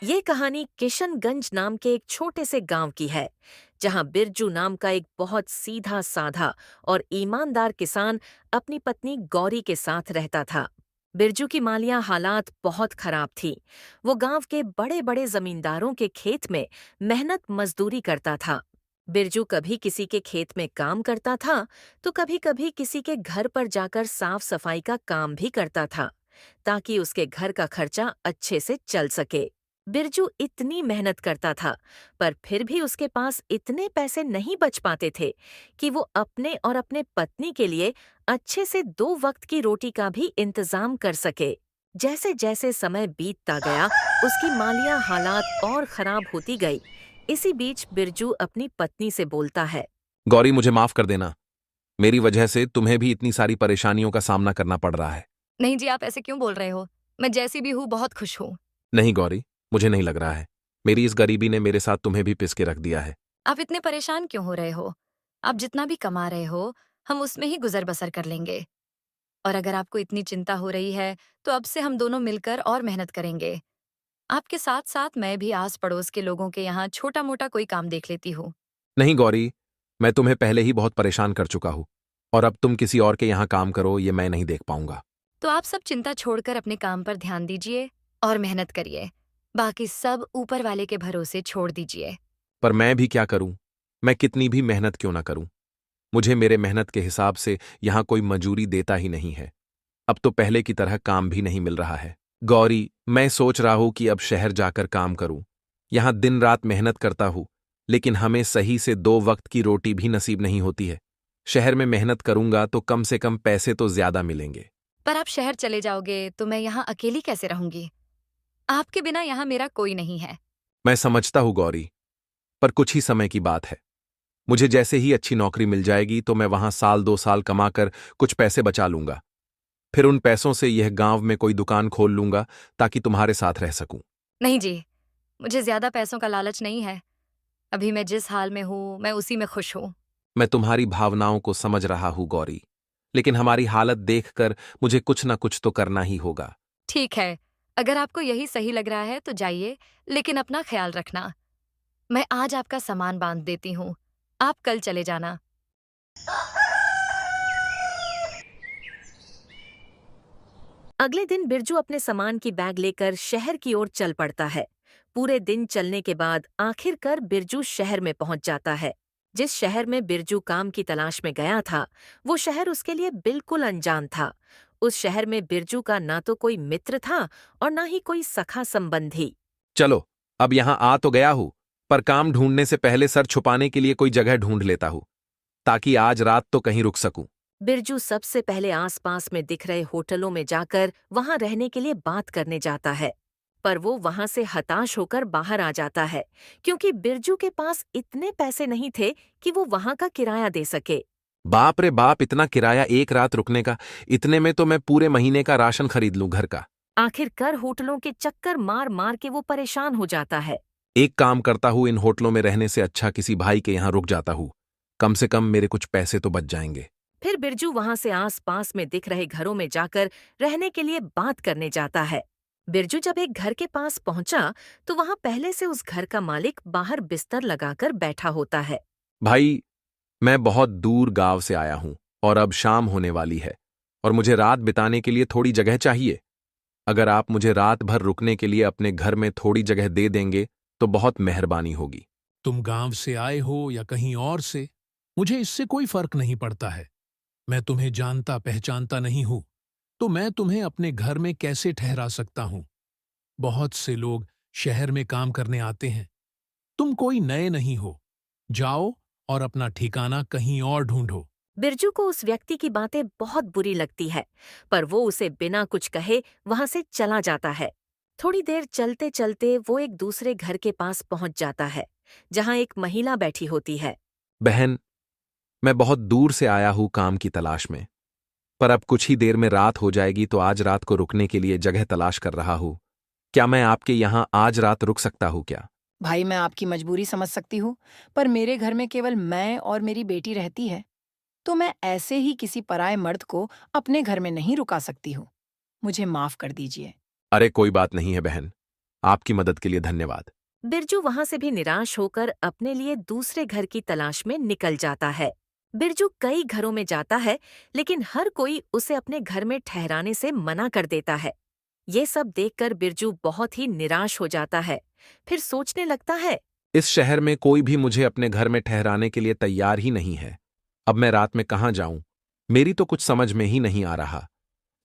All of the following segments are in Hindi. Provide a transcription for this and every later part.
ये कहानी किशनगंज नाम के एक छोटे से गांव की है, जहां बिरजू नाम का एक बहुत सीधा साधा और ईमानदार किसान अपनी पत्नी गौरी के साथ रहता था। बिरजू की मालिया हालात बहुत खराब थी। वो गांव के बड़े बड़े जमींदारों के खेत में मेहनत मजदूरी करता था। बिरजू कभी किसी के खेत में काम करता था, तो कभी कभी किसी के घर पर जाकर साफ सफाई का काम भी करता था, ताकि उसके घर का खर्चा अच्छे से चल सके। बिरजू इतनी मेहनत करता था, पर फिर भी उसके पास इतने पैसे नहीं बच पाते थे कि वो अपने और अपने पत्नी के लिए अच्छे से 2 वक्त की रोटी का भी इंतजाम कर सके। जैसे जैसे समय बीतता गया, उसकी मालिया हालात और खराब होती गई। इसी बीच बिरजू अपनी पत्नी से बोलता है। गौरी, मुझे माफ कर देना। मेरी वजह से तुम्हें भी इतनी सारी परेशानियों का सामना करना पड़ रहा है। नहीं जी, आप ऐसे क्यों बोल रहे हो? मैं जैसी भी हूँ बहुत खुश हूँ। नहीं गौरी, मुझे नहीं लग रहा है। मेरी इस गरीबी ने मेरे साथ तुम्हें भी पिस के रख दिया है। आप इतने परेशान क्यों हो रहे हो? आप जितना भी कमा रहे हो, हम उसमें ही गुजर बसर कर लेंगे। और अगर आपको इतनी चिंता हो रही है, तो अब से हम दोनों मिलकर और मेहनत करेंगे। आपके साथ साथ मैं भी आस पड़ोस के लोगों के यहाँ छोटा मोटा कोई काम देख लेती हूँ। नहीं गौरी, मैं तुम्हें पहले ही बहुत परेशान कर चुका हूँ, और अब तुम किसी और के यहाँ काम करो, ये मैं नहीं देख पाऊंगा। तो आप सब चिंता छोड़कर अपने काम पर ध्यान दीजिए और मेहनत करिए। बाकी सब ऊपर वाले के भरोसे छोड़ दीजिए। पर मैं भी क्या करूं? मैं कितनी भी मेहनत क्यों ना करूं, मुझे मेरे मेहनत के हिसाब से यहाँ कोई मजूरी देता ही नहीं है। अब तो पहले की तरह काम भी नहीं मिल रहा है। गौरी, मैं सोच रहा हूं कि अब शहर जाकर काम करूं। यहां दिन रात मेहनत करता हूं, लेकिन हमें सही से 2 वक्त की रोटी भी नसीब नहीं होती है। शहर में मेहनत करूंगा तो कम से कम पैसे तो ज्यादा मिलेंगे। पर आप शहर चले जाओगे तो मैं यहाँ अकेली कैसे रहूंगी? आपके बिना यहाँ मेरा कोई नहीं है। मैं समझता हूं गौरी, पर कुछ ही समय की बात है। मुझे जैसे ही अच्छी नौकरी मिल जाएगी तो मैं वहां साल 2 साल कमाकर कुछ पैसे बचा लूंगा। फिर उन पैसों से यह गांव में कोई दुकान खोल लूंगा, ताकि तुम्हारे साथ रह सकूं। नहीं जी, मुझे ज्यादा पैसों का लालच नहीं है। अभी मैं जिस हाल में हूँ, मैं उसी में खुश हूँ। मैं तुम्हारी भावनाओं को समझ रहा हूं गौरी, लेकिन हमारी हालत देखकर मुझे कुछ ना कुछ तो करना ही होगा। ठीक है, अगर आपको यही सही लग रहा है तो जाइए, लेकिन अपना ख्याल रखना। मैं आज आपका सामान बांध देती हूँ। आप कल चले जाना। अगले दिन बिरजू अपने सामान की बैग लेकर शहर की ओर चल पड़ता है। पूरे दिन चलने के बाद आखिरकार बिरजू शहर में पहुंच जाता है। जिस शहर में बिरजू काम की तलाश में गया था, वो शहर उसके लिए बिल्कुल अनजान था। उस शहर में बिरजू का ना तो कोई मित्र था और ना ही कोई सखा संबंधी। चलो, अब यहां आ तो गया हूं, पर काम ढूंढने से पहले सर छुपाने के लिए कोई जगह ढूंढ लेता हूं, ताकि आज रात तो कहीं रुक सकूं। बिरजू सबसे पहले आसपास में दिख रहे होटलों में जाकर वहां रहने के लिए बात करने जाता है, पर वो वहां से हताश होकर बाहर आ जाता है, क्योंकि बिरजू के पास इतने पैसे नहीं थे कि वो वहां का किराया दे सके। बाप रे बाप, इतना किराया एक रात रुकने का! इतने में तो मैं पूरे महीने का राशन खरीद लूं घर का। आखिरकार होटलों के चक्कर मार मार के वो परेशान हो जाता है। एक काम करता हूं, इन होटलों में रहने से अच्छा किसी भाई के यहां रुक जाता हूं। कम से कम मेरे कुछ पैसे तो बच जाएंगे। फिर बिरजू वहां से आस-पास में दिख रहे घरों में जाकर रहने के लिए बात करने जाता है। बिरजू जब एक घर के पास पहुंचा, तो वहां पहले से उस घर का मालिक बाहर बिस्तर लगाकर बैठा होता है। भाई, मैं बहुत दूर गांव से आया हूं, और अब शाम होने वाली है, और मुझे रात बिताने के लिए थोड़ी जगह चाहिए। अगर आप मुझे रात भर रुकने के लिए अपने घर में थोड़ी जगह दे देंगे तो बहुत मेहरबानी होगी। तुम गांव से आए हो या कहीं और से, मुझे इससे कोई फर्क नहीं पड़ता है। मैं तुम्हें जानता पहचानता नहीं हूं, तो मैं तुम्हें अपने घर में कैसे ठहरा सकता हूं? बहुत से लोग शहर में काम करने आते हैं। तुम कोई नए नहीं हो। जाओ और अपना ठिकाना कहीं और ढूंढो। बिरजू को उस व्यक्ति की बातें बहुत बुरी लगती है, पर वो उसे बिना कुछ कहे वहां से चला जाता है। थोड़ी देर चलते चलते वो एक दूसरे घर के पास पहुंच जाता है, जहां एक महिला बैठी होती है। बहन, मैं बहुत दूर से आया हूं काम की तलाश में, पर अब कुछ ही देर में रात हो जाएगी, तो आज रात को रुकने के लिए जगह तलाश कर रहा हूं। क्या मैं आपके यहां आज रात रुक सकता हूं क्या? भाई, मैं आपकी मजबूरी समझ सकती हूँ, पर मेरे घर में केवल मैं और मेरी बेटी रहती है, तो मैं ऐसे ही किसी पराये मर्द को अपने घर में नहीं रुका सकती हूँ। मुझे माफ कर दीजिए। अरे कोई बात नहीं है बहन, आपकी मदद के लिए धन्यवाद। बिरजू वहां से भी निराश होकर अपने लिए दूसरे घर की तलाश में निकल जाता है। बिरजू कई घरों में जाता है, लेकिन हर कोई उसे अपने घर में ठहराने से मना कर देता है। ये सब देखकर बिरजू बहुत ही निराश हो जाता है। फिर सोचने लगता है, इस शहर में कोई भी मुझे अपने घर में ठहराने के लिए तैयार ही नहीं है। अब मैं रात में कहाँ जाऊं? मेरी तो कुछ समझ में ही नहीं आ रहा।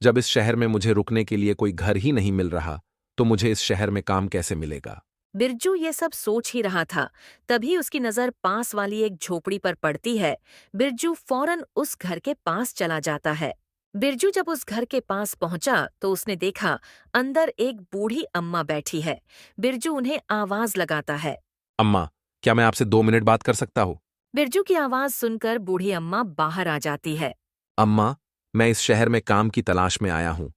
जब इस शहर में मुझे रुकने के लिए कोई घर ही नहीं मिल रहा, तो मुझे इस शहर में काम कैसे मिलेगा? बिरजू ये सब सोच ही रहा था, तभी उसकी नजर पास वाली एक झोपड़ी पर पड़ती है। बिरजू फौरन उस घर के पास चला जाता है। बिरजू जब उस घर के पास पहुंचा तो उसने देखा अंदर एक बूढ़ी अम्मा बैठी है। बिरजू उन्हें आवाज लगाता है। अम्मा, क्या मैं आपसे 2 मिनट बात कर सकता हूँ? बिरजू की आवाज सुनकर बूढ़ी अम्मा बाहर आ जाती है। अम्मा, मैं इस शहर में काम की तलाश में आया हूं,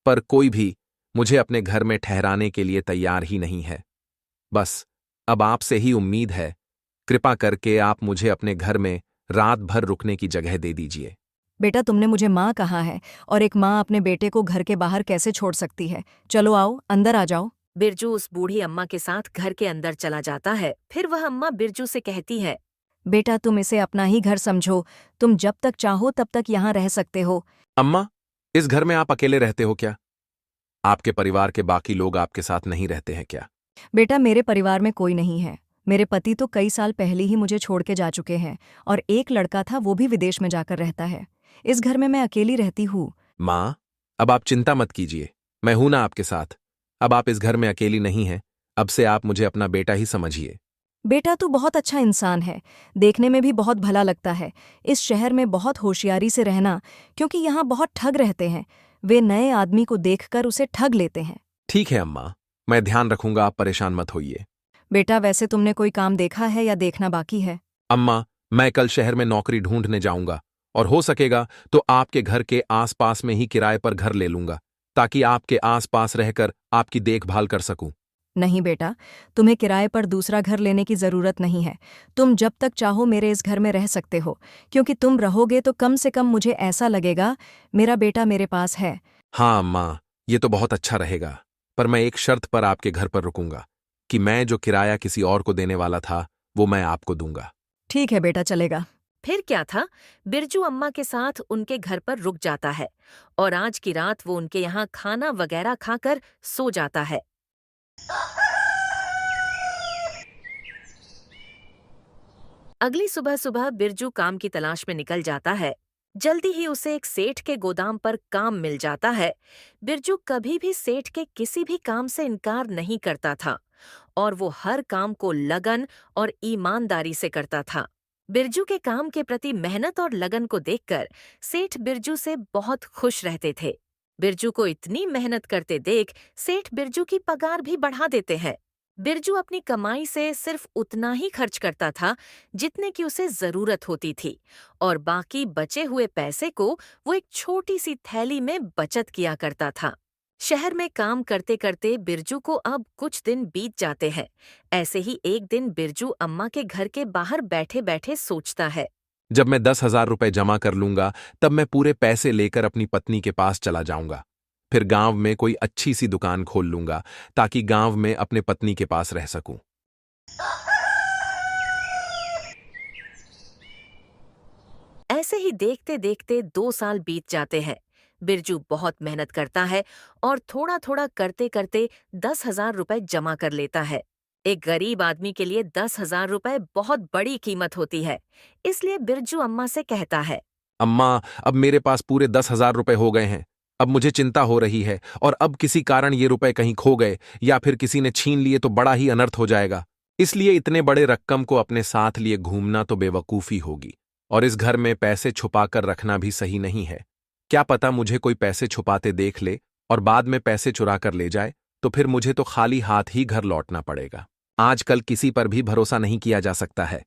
पर कोई भी मुझे अपने घर में ठहराने के लिए तैयार ही नहीं है। बस अब आपसे ही उम्मीद है। कृपा करके आप मुझे अपने घर में रात भर रुकने की जगह दे दीजिए। बेटा, तुमने मुझे माँ कहा है, और एक माँ अपने बेटे को घर के बाहर कैसे छोड़ सकती है? चलो आओ, अंदर आ जाओ। बिरजू उस बूढ़ी अम्मा के साथ घर के अंदर चला जाता है। फिर वह अम्मा बिरजू से कहती है, बेटा, तुम इसे अपना ही घर समझो। तुम जब तक चाहो तब तक यहाँ रह सकते हो। अम्मा, इस घर में आप अकेले रहते हो क्या? आपके परिवार के बाकी लोग आपके साथ नहीं रहते हैं क्या? बेटा, मेरे परिवार में कोई नहीं है। मेरे पति तो कई साल पहले ही मुझे छोड़ के जा चुके हैं, और एक लड़का था, वो भी विदेश में जाकर रहता है। इस घर में मैं अकेली रहती हूँ। माँ, अब आप चिंता मत कीजिए, मैं हूं ना आपके साथ। अब आप इस घर में अकेली नहीं हैं। अब से आप मुझे अपना बेटा ही समझिए। बेटा, तू बहुत अच्छा इंसान है, देखने में भी बहुत भला लगता है। इस शहर में बहुत होशियारी से रहना, क्योंकि यहाँ बहुत ठग रहते हैं। वे नए आदमी को देखकर उसे ठग लेते हैं। ठीक है अम्मा, मैं ध्यान रखूंगा, आप परेशान मत होइए। बेटा, वैसे तुमने कोई काम देखा है या देखना बाकी है? अम्मा, मैं कल शहर में नौकरी ढूंढने जाऊंगा, और हो सकेगा तो आपके घर के आसपास में ही किराए पर घर ले लूंगा, ताकि आपके आसपास रहकर आपकी देखभाल कर सकूं। नहीं बेटा, तुम्हें किराए पर दूसरा घर लेने की जरूरत नहीं है। तुम जब तक चाहो मेरे इस घर में रह सकते हो, क्योंकि तुम रहोगे तो कम से कम मुझे ऐसा लगेगा मेरा बेटा मेरे पास है। हाँ अम्मा, ये तो बहुत अच्छा रहेगा, पर मैं एक शर्त पर आपके घर पर रुकूंगा कि मैं जो किराया किसी और को देने वाला था, वो मैं आपको दूंगा। ठीक है बेटा, चलेगा। फिर क्या था, बिरजू अम्मा के साथ उनके घर पर रुक जाता है और आज की रात वो उनके यहाँ खाना वगैरह खाकर सो जाता है। अगली सुबह सुबह बिरजू काम की तलाश में निकल जाता है। जल्दी ही उसे एक सेठ के गोदाम पर काम मिल जाता है। बिरजू कभी भी सेठ के किसी भी काम से इनकार नहीं करता था और वो हर काम को लगन और ईमानदारी से करता था। बिरजू के काम के प्रति मेहनत और लगन को देखकर सेठ बिरजू से बहुत खुश रहते थे। बिरजू को इतनी मेहनत करते देख सेठ बिरजू की पगार भी बढ़ा देते हैं। बिरजू अपनी कमाई से सिर्फ उतना ही खर्च करता था जितने की उसे जरूरत होती थी, और बाकी बचे हुए पैसे को वो एक छोटी सी थैली में बचत किया करता था। शहर में काम करते करते बिरजू को अब कुछ दिन बीत जाते हैं। ऐसे ही एक दिन बिरजू अम्मा के घर के बाहर बैठे बैठे सोचता है, जब मैं 10,000 रुपए जमा कर लूंगा, तब मैं पूरे पैसे लेकर अपनी पत्नी के पास चला जाऊंगा। फिर गांव में कोई अच्छी सी दुकान खोल लूंगा, ताकि गांव में अपने पत्नी के पास रह सकूं। ऐसे ही देखते देखते 2 साल बीत जाते हैं। बिरजू बहुत मेहनत करता है और थोड़ा थोड़ा करते करते 10,000 रुपए जमा कर लेता है। एक गरीब आदमी के लिए 10,000 रुपए बहुत बड़ी कीमत होती है, इसलिए बिरजू अम्मा से कहता है, अम्मा, अब मेरे पास पूरे 10,000 रुपए हो गए हैं। अब मुझे चिंता हो रही है, और अब किसी कारण ये रुपए कहीं खो गए या फिर किसी ने छीन लिए तो बड़ा ही अनर्थ हो जाएगा। इसलिए इतने बड़े रकम को अपने साथ लिए घूमना तो बेवकूफी होगी, और इस घर में पैसे छुपाकर रखना भी सही नहीं है। क्या पता मुझे कोई पैसे छुपाते देख ले और बाद में पैसे चुरा कर ले जाए, तो फिर मुझे तो खाली हाथ ही घर लौटना पड़ेगा। आजकल किसी पर भी भरोसा नहीं किया जा सकता है।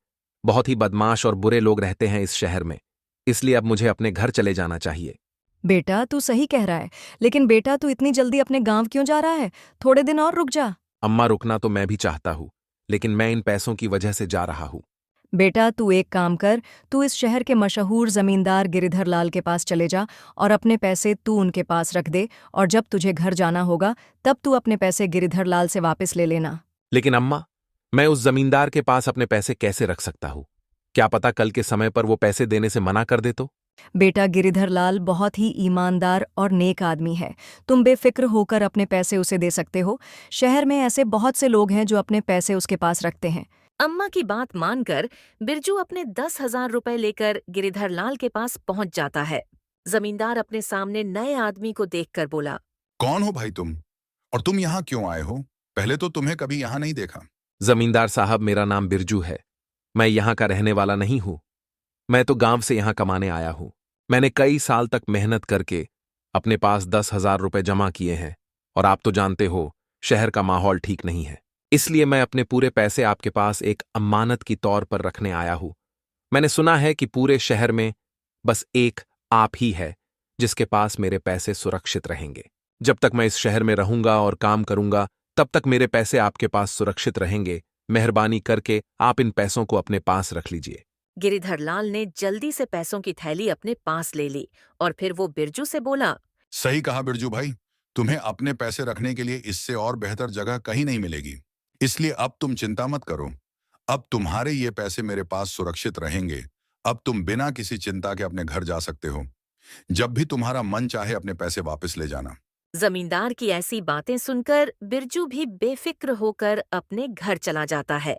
बहुत ही बदमाश और बुरे लोग रहते हैं इस शहर में, इसलिए अब मुझे अपने घर चले जाना चाहिए। बेटा, तू सही कह रहा है, लेकिन बेटा, तू इतनी जल्दी अपने गांव क्यों जा रहा है? थोड़े दिन और रुक जा। अम्मा, रुकना तो मैं भी चाहता हूँ, लेकिन मैं इन पैसों की वजह से जा रहा हूँ। बेटा तू एक काम कर, तू इस शहर के मशहूर जमींदार गिरिधर लाल के पास चले जा और अपने पैसे तू उनके पास रख दे, और जब तुझे घर जाना होगा तब तू अपने पैसे गिरिधर लाल से वापस ले लेना। लेकिन अम्मा, मैं उस जमींदार के पास अपने पैसे कैसे रख सकता हूँ? क्या पता कल के समय पर वो पैसे देने से मना कर दे तो? बेटा गिरिधर लाल बहुत ही ईमानदार और नेक आदमी है, तुम बेफिक्र होकर अपने पैसे उसे दे सकते हो। शहर में ऐसे बहुत से लोग हैं जो अपने पैसे उसके पास रखते हैं। अम्मा की बात मानकर बिरजू अपने 10,000 रुपए लेकर गिरिधर लाल के पास पहुंच जाता है। जमींदार अपने सामने नए आदमी को देखकर बोला, कौन हो भाई तुम? और तुम यहाँ क्यों आए हो? पहले तो तुम्हें कभी यहाँ नहीं देखा। जमींदार साहब, मेरा नाम बिरजू है। मैं यहाँ का रहने वाला नहीं हूँ। मैं तो गांव से यहाँ कमाने आया हूँ। मैंने कई साल तक मेहनत करके अपने पास 10,000 रुपए जमा किए हैं, और आप तो जानते हो शहर का माहौल ठीक नहीं है। इसलिए मैं अपने पूरे पैसे आपके पास एक अमानत की तौर पर रखने आया हूँ। मैंने सुना है कि पूरे शहर में बस एक आप ही है जिसके पास मेरे पैसे सुरक्षित रहेंगे। जब तक मैं इस शहर में रहूंगा और काम करूंगा, तब तक मेरे पैसे आपके पास सुरक्षित रहेंगे। मेहरबानी करके आप इन पैसों को अपने पास रख लीजिए। गिरिधर लाल ने जल्दी से पैसों की थैली अपने पास ले ली और फिर वो बिरजू से बोला, सही कहा बिरजू भाई, तुम्हें अपने पैसे रखने के लिए इससे और बेहतर जगह कहीं नहीं मिलेगी। इसलिए अब तुम चिंता मत करो। अब तुम्हारे ये पैसे मेरे पास सुरक्षित रहेंगे। अब तुम बिना किसी चिंता के अपने घर जा सकते हो। जब भी तुम्हारा मन चाहे अपने पैसे वापस ले जाना। जमींदार की ऐसी बातें सुनकर बिरजू भी बेफिक्र होकर अपने घर चला जाता है।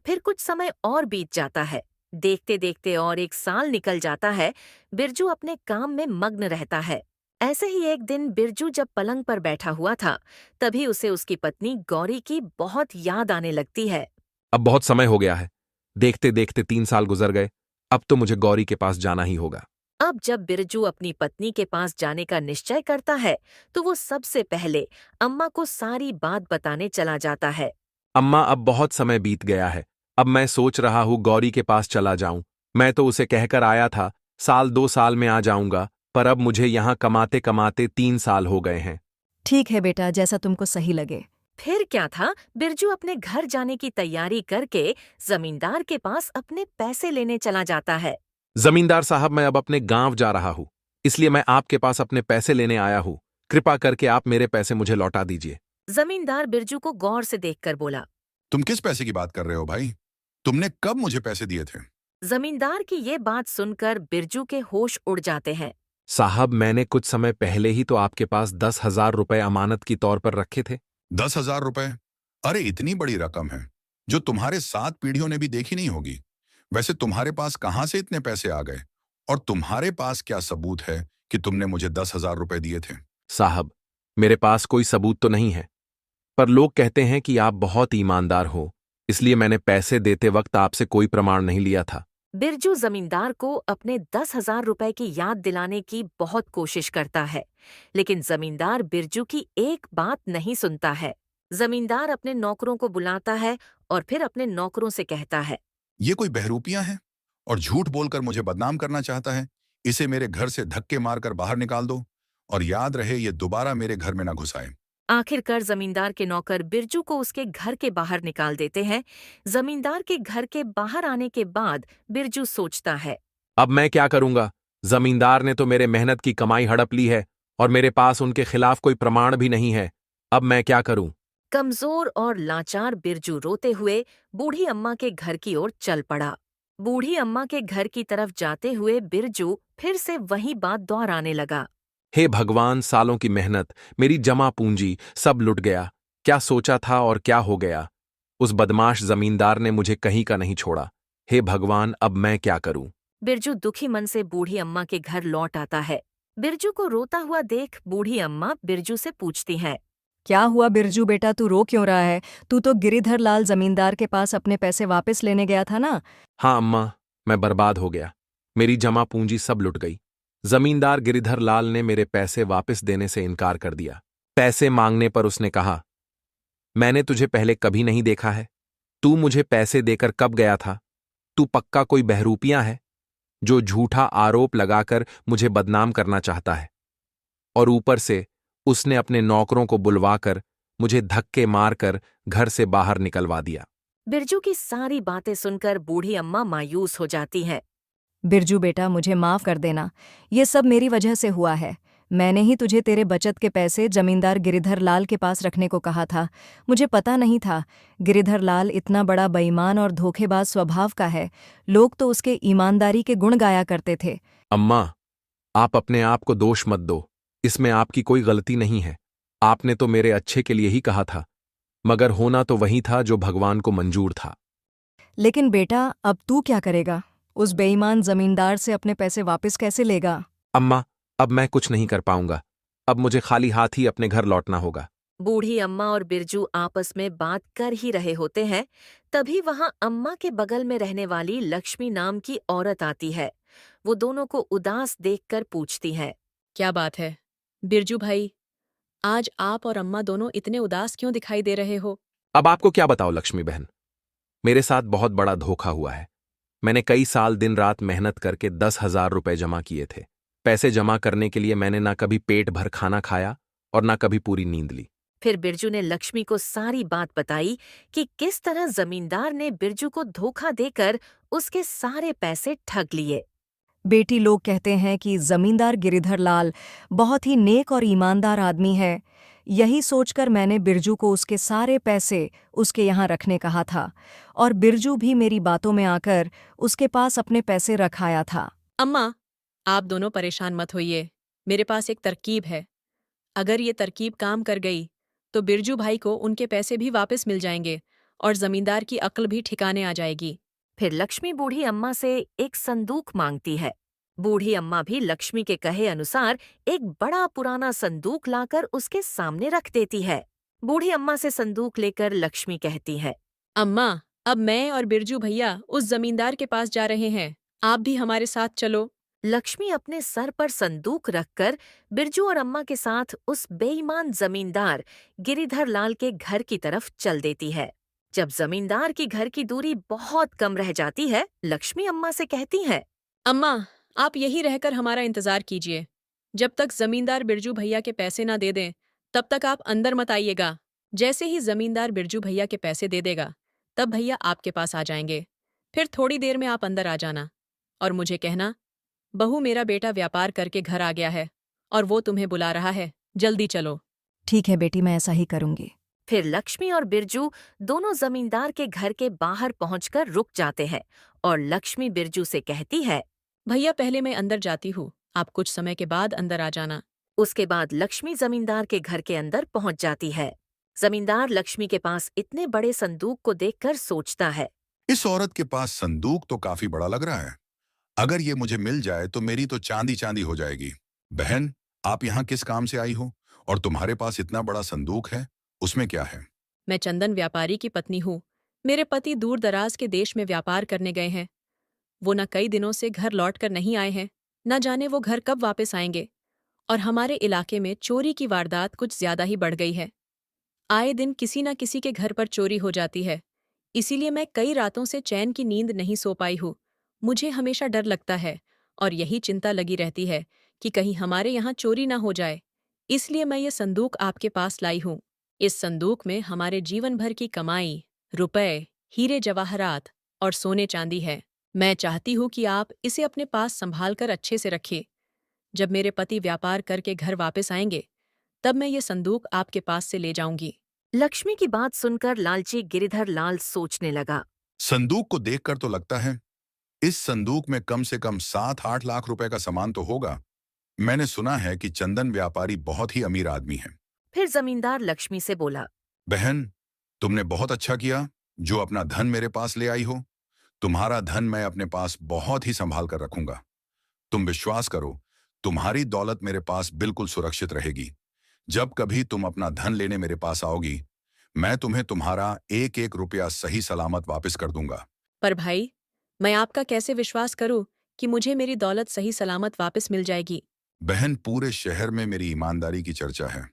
फिर कुछ समय और बीत जाता है। देखते देखते और एक साल निकल जाता है। बिरजू अपने काम में मग्न रहता है। ऐसे ही एक दिन बिरजू जब पलंग पर बैठा हुआ था, तभी उसे उसकी पत्नी गौरी की बहुत याद आने लगती है। अब बहुत समय हो गया है। देखते देखते 3 साल गुजर गए। अब तो मुझे गौरी के पास जाना ही होगा। अब जब बिरजू अपनी पत्नी के पास जाने का निश्चय करता है, तो वो सबसे पहले अम्मा को सारी बात बताने चला जाता है। अम्मा, अब बहुत समय बीत गया है। अब मैं सोच रहा हूँ गौरी के पास चला जाऊं। मैं तो उसे कहकर आया था 1-2 साल में आ जाऊंगा, पर अब मुझे यहाँ कमाते कमाते 3 साल हो गए हैं। ठीक है बेटा, जैसा तुमको सही लगे। फिर क्या था, बिरजू अपने घर जाने की तैयारी करके जमींदार के पास अपने पैसे लेने चला जाता है। जमींदार साहब, मैं अब अपने गांव जा रहा हूँ, इसलिए मैं आपके पास अपने पैसे लेने आया हूँ। कृपा करके आप मेरे पैसे मुझे लौटा दीजिए। जमींदार बिरजू को गौर से देखकर बोला, तुम किस पैसे की बात कर रहे हो भाई? तुमने कब मुझे पैसे दिए थे? जमींदार की ये बात सुनकर बिरजू के होश उड़ जाते हैं। साहब, मैंने कुछ समय पहले ही तो आपके पास 10,000 रुपए अमानत की तौर पर रखे थे। 10,000 रुपए? अरे इतनी बड़ी रकम है जो तुम्हारे 7 पीढ़ियों ने भी देखी नहीं होगी। वैसे तुम्हारे पास कहां से इतने पैसे आ गए? और तुम्हारे पास क्या सबूत है कि तुमने मुझे 10,000 रुपए दिए थे? साहब, मेरे पास कोई सबूत तो नहीं है, पर लोग कहते हैं कि आप बहुत ईमानदार हो, इसलिए मैंने पैसे देते वक्त आपसे कोई प्रमाण नहीं लिया था। बिरजू जमींदार को अपने 10,000 रुपए की याद दिलाने की बहुत कोशिश करता है, लेकिन जमींदार बिरजू की एक बात नहीं सुनता है। जमींदार अपने नौकरों को बुलाता है और फिर अपने नौकरों से कहता है, ये कोई बहरूपियां है और झूठ बोलकर मुझे बदनाम करना चाहता है। इसे मेरे घर से धक्के मारकर बाहर निकाल दो, और याद रहे ये दोबारा मेरे घर में ना घुसाए। आखिरकार जमींदार के नौकर बिरजू को उसके घर के बाहर निकाल देते हैं। जमींदार के घर के बाहर आने के बाद बिरजू सोचता है, अब मैं क्या करूंगा? जमींदार ने तो मेरे मेहनत की कमाई हड़प ली है और मेरे पास उनके खिलाफ कोई प्रमाण भी नहीं है। अब मैं क्या करूं? कमजोर और लाचार बिरजू रोते हुए बूढ़ी अम्मा के घर की ओर चल पड़ा। बूढ़ी अम्मा के घर की तरफ जाते हुए बिरजू फिर से वही बात दोहराने लगा। हे भगवान, सालों की मेहनत, मेरी जमा पूंजी सब लुट गया। क्या सोचा था और क्या हो गया? उस बदमाश जमींदार ने मुझे कहीं का नहीं छोड़ा। हे भगवान, अब मैं क्या करूं? बिरजू दुखी मन से बूढ़ी अम्मा के घर लौट आता है। बिरजू को रोता हुआ देख बूढ़ी अम्मा बिरजू से पूछती हैं, क्या हुआ बिरजू बेटा, तू रो क्यों रहा है? तू तो गिरिधर लाल जमींदार के पास अपने पैसे वापस लेने गया था ना? हाँ अम्मा, मैं बर्बाद हो गया। मेरी जमा पूंजी सब लुट गई। जमींदार गिरिधर लाल ने मेरे पैसे वापस देने से इनकार कर दिया। पैसे मांगने पर उसने कहा, मैंने तुझे पहले कभी नहीं देखा है। तू मुझे पैसे देकर कब गया था? तू पक्का कोई बहरूपियां है जो झूठा आरोप लगाकर मुझे बदनाम करना चाहता है। और ऊपर से उसने अपने नौकरों को बुलवाकर मुझे धक्के मारकर घर से बाहर निकलवा दिया। बिरजू की सारी बातें सुनकर बूढ़ी अम्मा मायूस हो जाती हैं। बिरजू बेटा, मुझे माफ कर देना। ये सब मेरी वजह से हुआ है। मैंने ही तुझे तेरे बचत के पैसे जमींदार गिरिधर लाल के पास रखने को कहा था। मुझे पता नहीं था गिरिधर लाल इतना बड़ा बेईमान और धोखेबाज स्वभाव का है। लोग तो उसके ईमानदारी के गुण गाया करते थे। अम्मा, आप अपने आप को दोष मत दो। इसमें आपकी कोई गलती नहीं है। आपने तो मेरे अच्छे के लिए ही कहा था, मगर होना तो वही था जो भगवान को मंजूर था। लेकिन बेटा, अब तू क्या करेगा? उस बेईमान जमींदार से अपने पैसे वापस कैसे लेगा? अम्मा, अब मैं कुछ नहीं कर पाऊंगा। अब मुझे खाली हाथ ही अपने घर लौटना होगा। बूढ़ी अम्मा और बिरजू आपस में बात कर ही रहे होते हैं, तभी वहां अम्मा के बगल में रहने वाली लक्ष्मी नाम की औरत आती है। वो दोनों को उदास देखकर पूछती है। क्या बात है बिरजू भाई, आज आप और अम्मा दोनों इतने उदास क्यों दिखाई दे रहे हो? अब आपको क्या बताओ लक्ष्मी बहन, मेरे साथ बहुत बड़ा धोखा हुआ है। मैंने कई साल दिन रात मेहनत करके 10,000 रुपए जमा किए थे। पैसे जमा करने के लिए मैंने ना कभी पेट भर खाना खाया और ना कभी पूरी नींद ली। फिर बिरजू ने लक्ष्मी को सारी बात बताई कि किस तरह जमींदार ने बिरजू को धोखा देकर उसके सारे पैसे ठग लिए। बेटी, लोग कहते हैं कि जमींदार गिरिधर लाल बहुत ही नेक और ईमानदार आदमी है। यही सोचकर मैंने बिरजू को उसके सारे पैसे उसके यहाँ रखने कहा था, और बिरजू भी मेरी बातों में आकर उसके पास अपने पैसे रखाया था। अम्मा, आप दोनों परेशान मत होइए। मेरे पास एक तरकीब है। अगर ये तरकीब काम कर गई तो बिरजू भाई को उनके पैसे भी वापस मिल जाएंगे और जमींदार की अक्ल भी ठिकाने आ जाएगी। फिर लक्ष्मी बूढ़ी अम्मा से एक संदूक मांगती है। बूढ़ी अम्मा भी लक्ष्मी के कहे अनुसार एक बड़ा पुराना संदूक लाकर उसके सामने रख देती है। बूढ़ी अम्मा से संदूक लेकर लक्ष्मी कहती है। अम्मा, अब मैं और बिरजू भैया उस जमींदार के पास जा रहे हैं। आप भी हमारे साथ चलो। लक्ष्मी अपने सर पर संदूक रखकर बिरजू और अम्मा के साथ उस बेईमान जमींदार गिरिधर लाल के घर की तरफ चल देती है। जब जमींदार की घर की दूरी बहुत कम रह जाती है, लक्ष्मी अम्मा से कहती है। अम्मा, आप यहीं रहकर हमारा इंतजार कीजिए। जब तक जमींदार बिरजू भैया के पैसे ना दे दें, तब तक आप अंदर मत आइएगा। जैसे ही जमींदार बिरजू भैया के पैसे दे देगा, तब भैया आपके पास आ जाएंगे। फिर थोड़ी देर में आप अंदर आ जाना और मुझे कहना, बहू, मेरा बेटा व्यापार करके घर आ गया है और वो तुम्हें बुला रहा है, जल्दी चलो। ठीक है बेटी, मैं ऐसा ही करूंगी। फिर लक्ष्मी और बिरजू दोनों जमींदार के घर के बाहर पहुंचकर रुक जाते हैं और लक्ष्मी बिरजू से कहती है। भैया, पहले मैं अंदर जाती हूँ, आप कुछ समय के बाद अंदर आ जाना। उसके बाद लक्ष्मी जमींदार के घर के अंदर पहुंच जाती है। जमींदार लक्ष्मी के पास इतने बड़े संदूक को देखकर सोचता है। इस औरत के पास संदूक तो काफी बड़ा लग रहा है। अगर ये मुझे मिल जाए तो मेरी तो चांदी चांदी हो जाएगी। बहन, आप यहाँ किस काम से आई हो और तुम्हारे पास इतना बड़ा संदूक है, उसमें क्या है? मैं चंदन व्यापारी की पत्नी हूँ। मेरे पति दूर दराज के देश में व्यापार करने गए हैं। वो न कई दिनों से घर लौट कर नहीं आए हैं, न जाने वो घर कब वापस आएंगे। और हमारे इलाके में चोरी की वारदात कुछ ज्यादा ही बढ़ गई है। आए दिन किसी न किसी के घर पर चोरी हो जाती है। इसीलिए मैं कई रातों से चैन की नींद नहीं सो पाई हूँ। मुझे हमेशा डर लगता है और यही चिंता लगी रहती है कि कहीं हमारे यहाँ चोरी ना हो जाए। इसलिए मैं ये संदूक आपके पास लाई हूँ। इस संदूक में हमारे जीवन भर की कमाई, रुपए, हीरे जवाहरात और सोने चांदी है। मैं चाहती हूँ कि आप इसे अपने पास संभाल कर अच्छे से रखें। जब मेरे पति व्यापार करके घर वापस आएंगे, तब मैं ये संदूक आपके पास से ले जाऊंगी। लक्ष्मी की बात सुनकर लालची गिरिधर लाल सोचने लगा। संदूक को देखकर तो लगता है इस संदूक में कम से कम 7-8 लाख रुपए का सामान तो होगा। मैंने सुना है कि चंदन व्यापारी बहुत ही अमीर आदमी है। फिर जमींदार लक्ष्मी से बोला। बहन, तुमने बहुत अच्छा किया जो अपना धन मेरे पास ले आई हो। तुम्हारा धन मैं अपने पास बहुत ही संभाल कर रखूंगा। तुम विश्वास करो, तुम्हारी दौलत मेरे पास बिल्कुल सुरक्षित रहेगी। जब कभी तुम अपना धन लेने मेरे पास आओगी, मैं तुम्हें तुम्हारा एक एक रुपया सही सलामत वापस कर दूंगा। पर भाई, मैं आपका कैसे विश्वास करूं कि मुझे मेरी दौलत सही सलामत वापस मिल जाएगी? बहन, पूरे शहर में मेरी ईमानदारी की चर्चा है।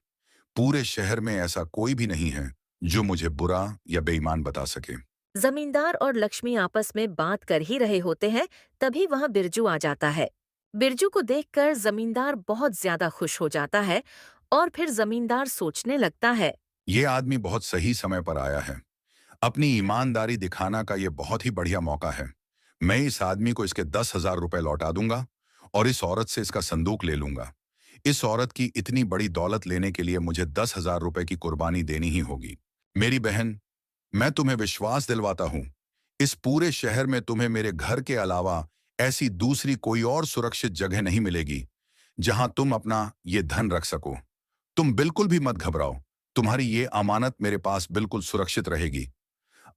पूरे शहर में ऐसा कोई भी नहीं है जो मुझे बुरा या बेईमान बता सके। जमींदार और लक्ष्मी आपस में बात कर ही रहे होते हैं, तभी वहां बिरजू आ जाता है। बिरजू को देखकर जमींदार बहुत ज्यादा खुश हो जाता है और फिर जमींदार सोचने लगता है। ये आदमी बहुत सही समय पर आया है। अपनी ईमानदारी दिखाना का ये बहुत ही बढ़िया मौका है। मैं इस आदमी को इसके 10,000 रुपए लौटा दूंगा और इस औरत से इसका संदूक ले लूंगा। इस औरत की इतनी बड़ी दौलत लेने के लिए मुझे 10,000 रुपए की कुर्बानी देनी ही होगी। मेरी बहन, मैं तुम्हें विश्वास दिलवाता हूं, इस पूरे शहर में तुम्हें मेरे घर के अलावा ऐसी दूसरी कोई और सुरक्षित जगह नहीं मिलेगी जहां तुम अपना ये धन रख सको। तुम बिल्कुल भी मत घबराओ, तुम्हारी ये अमानत मेरे पास बिल्कुल सुरक्षित रहेगी।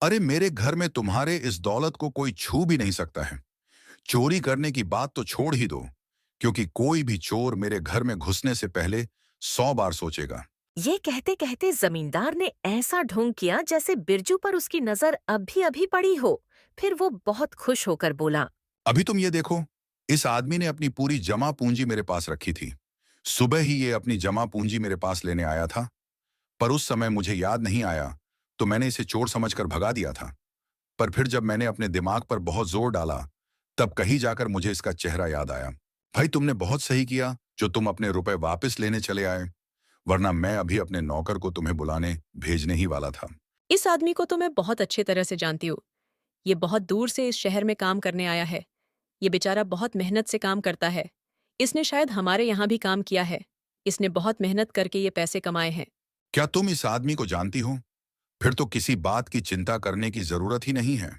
अरे मेरे घर में तुम्हारे इस दौलत को कोई छू भी नहीं सकता है। चोरी करने की बात तो छोड़ ही दो, क्योंकि कोई भी चोर मेरे घर में घुसने से पहले 100 बार सोचेगा। ये कहते कहते जमींदार ने ऐसा ढोंग किया जैसे बिरजू पर उसकी नजर अभी अभी पड़ी हो। फिर वो बहुत खुश होकर बोला, अभी तुम ये देखो, इस आदमी ने अपनी पूरी जमा पूंजी मेरे पास रखी थी। सुबह ही ये अपनी जमा पूंजी मेरे पास लेने आया था, पर उस समय मुझे याद नहीं आया, तो मैंने इसे चोर समझकर भगा दिया था। पर फिर जब मैंने अपने दिमाग पर बहुत जोर डाला, तब कहीं जाकर मुझे इसका चेहरा याद आया। भाई, तुमने बहुत सही किया जो तुम अपने रुपए वापस लेने चले आए, वरना मैं अभी अपने नौकर को तुम्हें बुलाने भेजने ही वाला था। इस आदमी को तो मैं बहुत अच्छे तरह से जानती हूँ। ये बहुत दूर से इस शहर में काम करने आया है। ये बेचारा बहुत मेहनत से काम करता है। इसने शायद हमारे यहाँ भी काम किया है। इसने बहुत मेहनत करके ये पैसे कमाए हैं। क्या तुम इस आदमी को जानती हो? फिर तो किसी बात की चिंता करने की जरूरत ही नहीं है।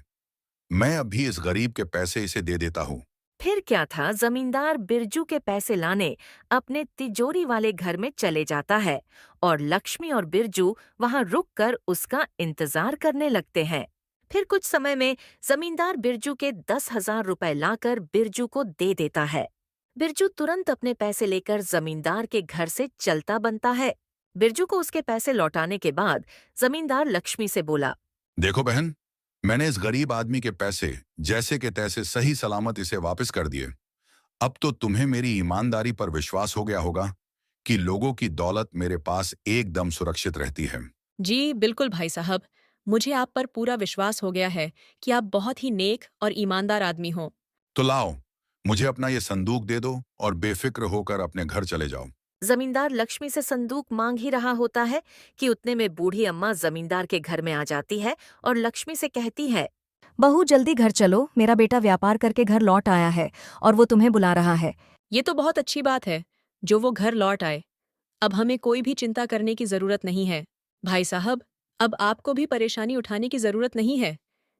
मैं अभी इस गरीब के पैसे इसे दे देता हूँ। फिर क्या था, जमींदार बिरजू के पैसे लाने अपने तिजोरी वाले घर में चले जाता है और लक्ष्मी और बिरजू वहां रुककर उसका इंतजार करने लगते हैं। फिर कुछ समय में जमींदार बिरजू के 10,000 रुपए लाकर बिरजू को दे देता है। बिरजू तुरंत अपने पैसे लेकर जमींदार के घर से चलता बनता है। बिरजू को उसके पैसे लौटाने के बाद जमींदार लक्ष्मी से बोला, देखो बहन, मैंने इस गरीब आदमी के पैसे जैसे के तैसे सही सलामत इसे वापस कर दिए। अब तो तुम्हें मेरी ईमानदारी पर विश्वास हो गया होगा कि लोगों की दौलत मेरे पास एकदम सुरक्षित रहती है। जी बिल्कुल भाई साहब, मुझे आप पर पूरा विश्वास हो गया है कि आप बहुत ही नेक और ईमानदार आदमी हो। तो लाओ, मुझे अपना ये संदूक दे दो और बेफिक्र होकर अपने घर चले जाओ। जमींदार लक्ष्मी से संदूक मांग ही रहा होता है कि उतने में बूढ़ी अम्मा जमींदार के घर में आ जाती है और लक्ष्मी से कहती है, बहू जल्दी घर चलो, मेरा बेटा व्यापार करके घर लौट आया है और वो तुम्हें बुला रहा है। ये तो बहुत अच्छी बात है जो वो घर लौट आए। अब हमें कोई भी चिंता करने की जरूरत नहीं है। भाई साहब, अब आपको भी परेशानी उठाने की जरूरत नहीं है।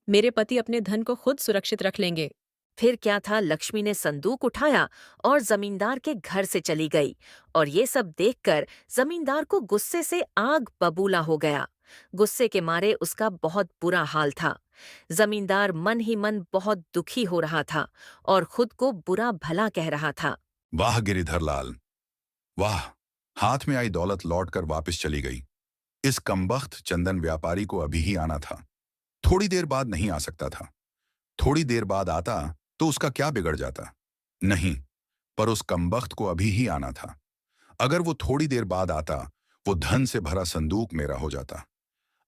मेरे पति अपने धन को खुद सुरक्षित रख लेंगे। फिर क्या था, लक्ष्मी ने संदूक उठाया और जमींदार के घर से चली गई और ये सब देखकर जमींदार को गुस्से से आग बबूला हो गया। गुस्से के मारे उसका बहुत बुरा हाल था। जमींदार मन ही मन बहुत दुखी हो रहा था और खुद को बुरा भला कह रहा था। वाह गिरिधर लाल, वाह! हाथ में आई दौलत लौटकर वापस चली गई। इस कमबख्त चंदन व्यापारी को अभी ही आना था, थोड़ी देर बाद नहीं आ सकता था। थोड़ी देर बाद आता तो उसका क्या बिगड़ जाता? नहीं, पर उस कमबख्त को अभी ही आना था। अगर वो थोड़ी देर बाद आता, वो धन से भरा संदूक मेरा हो जाता।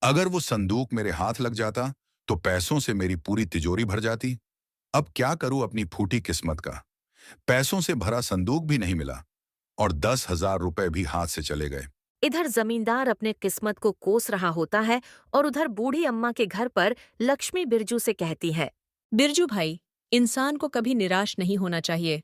अगर वो संदूक मेरे हाथ लग जाता तो पैसों से मेरी पूरी तिजोरी भर जाती। अब क्या करूं अपनी फूटी किस्मत का? पैसों से भरा संदूक भी नहीं मिला और 10,000 रुपए भी हाथ से चले गए। इधर जमींदार अपने किस्मत को कोस रहा होता है और उधर बूढ़ी अम्मा के घर पर लक्ष्मी बिरजू से कहती है, बिरजू भाई, इंसान को कभी निराश नहीं होना चाहिए।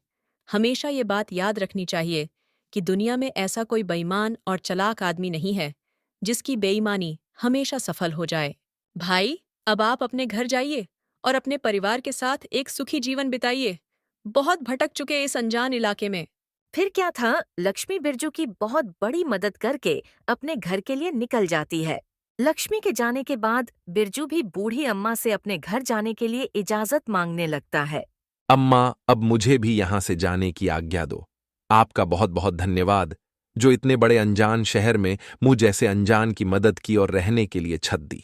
हमेशा ये बात याद रखनी चाहिए कि दुनिया में ऐसा कोई बेईमान और चालाक आदमी नहीं है जिसकी बेईमानी हमेशा सफल हो जाए। भाई, अब आप अपने घर जाइए और अपने परिवार के साथ एक सुखी जीवन बिताइए। बहुत भटक चुके इस अनजान इलाके में। फिर क्या था, लक्ष्मी बिरजू की बहुत बड़ी मदद करके अपने घर के लिए निकल जाती है। लक्ष्मी के जाने के बाद बिरजू भी बूढ़ी अम्मा से अपने घर जाने के लिए इजाजत मांगने लगता है। अम्मा, अब मुझे भी यहाँ से जाने की आज्ञा दो। आपका बहुत बहुत धन्यवाद जो इतने बड़े अनजान शहर में मुझ जैसे अनजान की मदद की और रहने के लिए छत दी।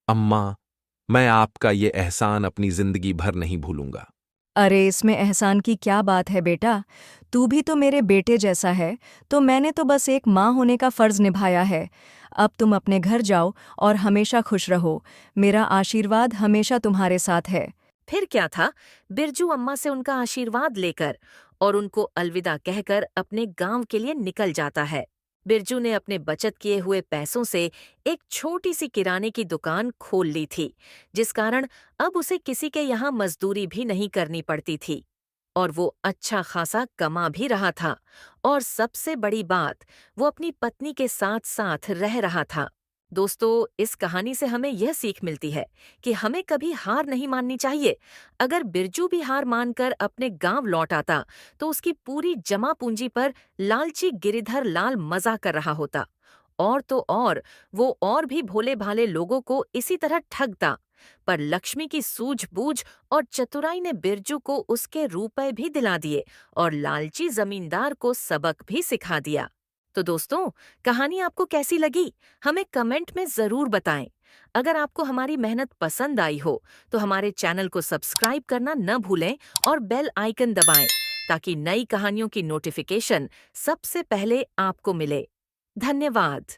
अम्मा, मैं आपका ये एहसान अपनी जिंदगी भर नहीं भूलूंगा। अरे इसमें एहसान की क्या बात है बेटा, तू भी तो मेरे बेटे जैसा है, तो मैंने तो बस एक माँ होने का फर्ज निभाया है। अब तुम अपने घर जाओ और हमेशा खुश रहो। मेरा आशीर्वाद हमेशा तुम्हारे साथ है। फिर क्या था, बिरजू अम्मा से उनका आशीर्वाद लेकर और उनको अलविदा कहकर अपने गांव के लिए निकल जाता है। बिरजू ने अपने बचत किए हुए पैसों से एक छोटी सी किराने की दुकान खोल ली थी, जिस कारण अब उसे किसी के यहाँ मजदूरी भी नहीं करनी पड़ती थी और वो अच्छा खासा कमा भी रहा था। और सबसे बड़ी बात, वो अपनी पत्नी के साथ साथ रह रहा था। दोस्तों, इस कहानी से हमें यह सीख मिलती है कि हमें कभी हार नहीं माननी चाहिए। अगर बिरजू भी हार मानकर अपने गांव लौट आता तो उसकी पूरी जमा पूंजी पर लालची गिरिधर लाल मजा कर रहा होता। और तो और, वो और भी भोले भाले लोगों को इसी तरह ठगता। पर लक्ष्मी की सूझबूझ और चतुराई ने बिरजू को उसके रुपए भी दिला दिए और लालची जमींदार को सबक भी सिखा दिया। तो दोस्तों, कहानी आपको कैसी लगी? हमें कमेंट में जरूर बताएं। अगर आपको हमारी मेहनत पसंद आई हो तो हमारे चैनल को सब्सक्राइब करना न भूलें और बेल आइकन दबाएं ताकि नई कहानियों की नोटिफिकेशन सबसे पहले आपको मिले। धन्यवाद।